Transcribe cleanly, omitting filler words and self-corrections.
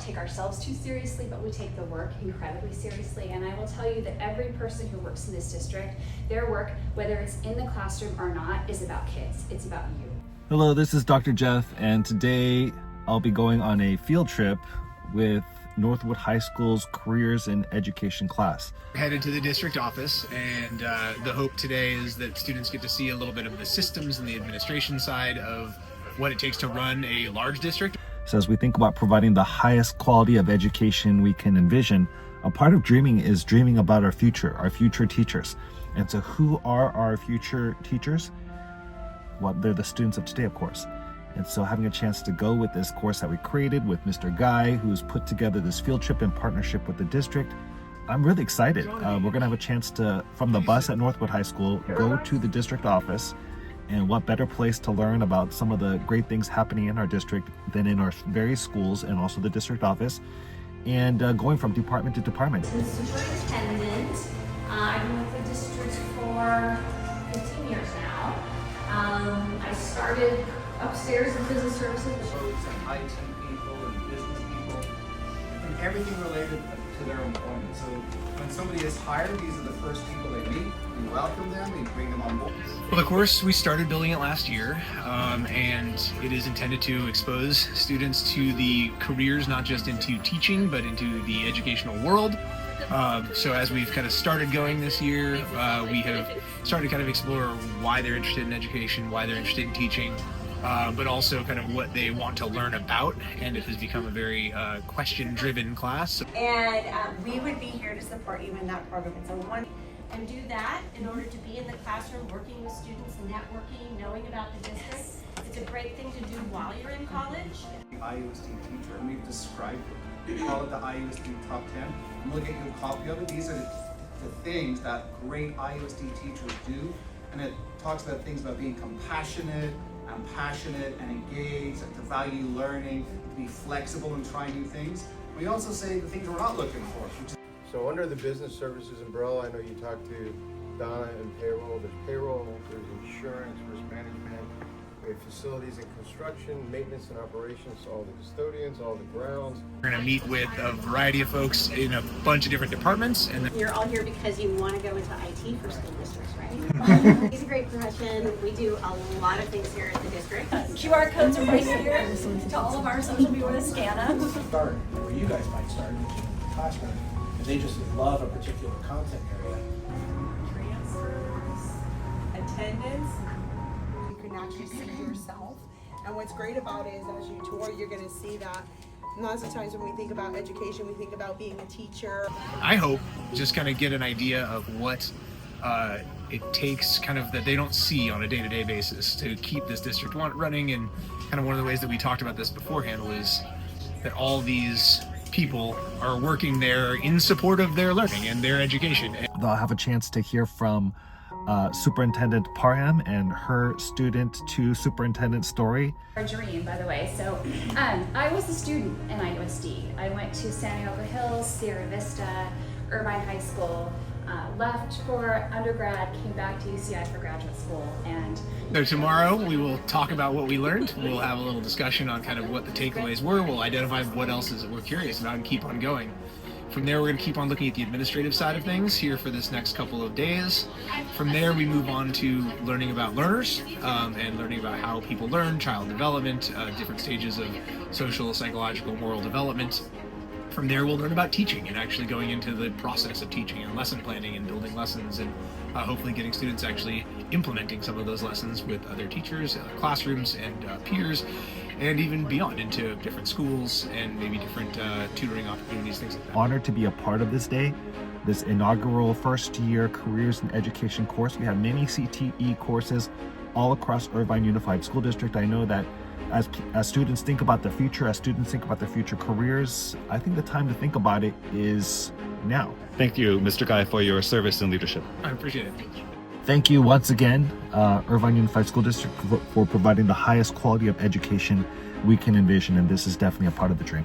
take ourselves too seriously, but we take the work incredibly seriously. And I will tell you that every person who works in this district, their work, whether it's in the classroom or not, is about kids. It's about you. Hello, this is Dr. Jeff, and today I'll be going on a field trip with Northwood High School's Careers in Education class. Headed to the district office, and the hope today is that students get to see a little bit of the systems and the administration side of what it takes to run a large district. So as we think about providing the highest quality of education we can envision, a part of dreaming is dreaming about our future teachers. And so who are our future teachers? Well, they're the students of today, of course. And so having a chance to go with this course that we created with Mr. Guy, who's put together this field trip in partnership with the district, I'm really excited. We're gonna have a chance to, from the bus at Northwood High School, go to the district office. And what better place to learn about some of the great things happening in our district than in our various schools and also the district office, and going from department to department. I'm superintendent. I've been with the district for 15 years now. I started upstairs in business services. Folks and IT people and business people and everything related to their employment. So when somebody is hired, these are the first people they meet. We welcome them, we bring them on board. Well, of course, we started building it last year, and it is intended to expose students to the careers, not just into teaching, but into the educational world. So as we've kind of started going this year, we have started to kind of explore why they're interested in education, why they're interested in teaching, but also kind of what they want to learn about, and it has become a very question-driven class. And we would be here to support you in that program. It's a one. And do that in order to be in the classroom, working with students, networking, knowing about the district. It's a great thing to do while you're in college. The IUSD teacher, and we've described it. We call it the IUSD Top 10. I'm going to get you a copy of it. These are the things that great IUSD teachers do. And it talks about things about being compassionate and passionate and engaged, and to value learning, to be flexible and try new things. We also say the things we're not looking for, which is so under the business services umbrella, I know you talked to Donna and payroll. There's payroll, there's insurance, risk management, we have facilities and construction, maintenance and operations, all the custodians, all the grounds. We're going to meet with a variety of folks in a bunch of different departments. And You're all here because you want to go into IT for school districts, right? It's a great profession. We do a lot of things here at the district. QR codes are right here to all of our social media to scan them. Start where you guys might start in the classroom. They just love a particular content area. Transfers, attendance, you can actually see yourself. And what's great about it is as you tour, you're going to see that lots of times when we think about education, we think about being a teacher. I hope just kind of get an idea of what it takes kind of that they don't see on a day-to-day basis to keep this district running. And kind of one of the ways that we talked about this beforehand was that all these people are working there in support of their learning and their education. They'll have a chance to hear from Superintendent Parham and her student to superintendent story. Our dream, by the way. So I was a student in IUSD. I went to San Diego Hills, Sierra Vista, Irvine High School, left for undergrad, came back to UCI for graduate school. And so tomorrow we will talk about what we learned. We'll have a little discussion on kind of what the takeaways were. We'll identify what else is that we're curious about and keep on going. From there, we're going to keep on looking at the administrative side of things here for this next couple of days. From there, we move on to learning about learners and learning about how people learn, child development, different stages of social, psychological, moral development. From there, we'll learn about teaching and actually going into the process of teaching and lesson planning and building lessons, and hopefully getting students actually implementing some of those lessons with other teachers, other classrooms, and peers, and even beyond into different schools and maybe different tutoring opportunities, things like that. Honored to be a part of this day, this inaugural first-year Careers in Education course. We have many CTE courses all across Irvine Unified School District. I know that as students think about the future, as students think about their future careers, I think the time to think about it is now. Thank you, Mr. Guy, for your service and leadership. I appreciate it. Thank you once again, Irvine Unified School District, for providing the highest quality of education we can envision, and this is definitely a part of the dream.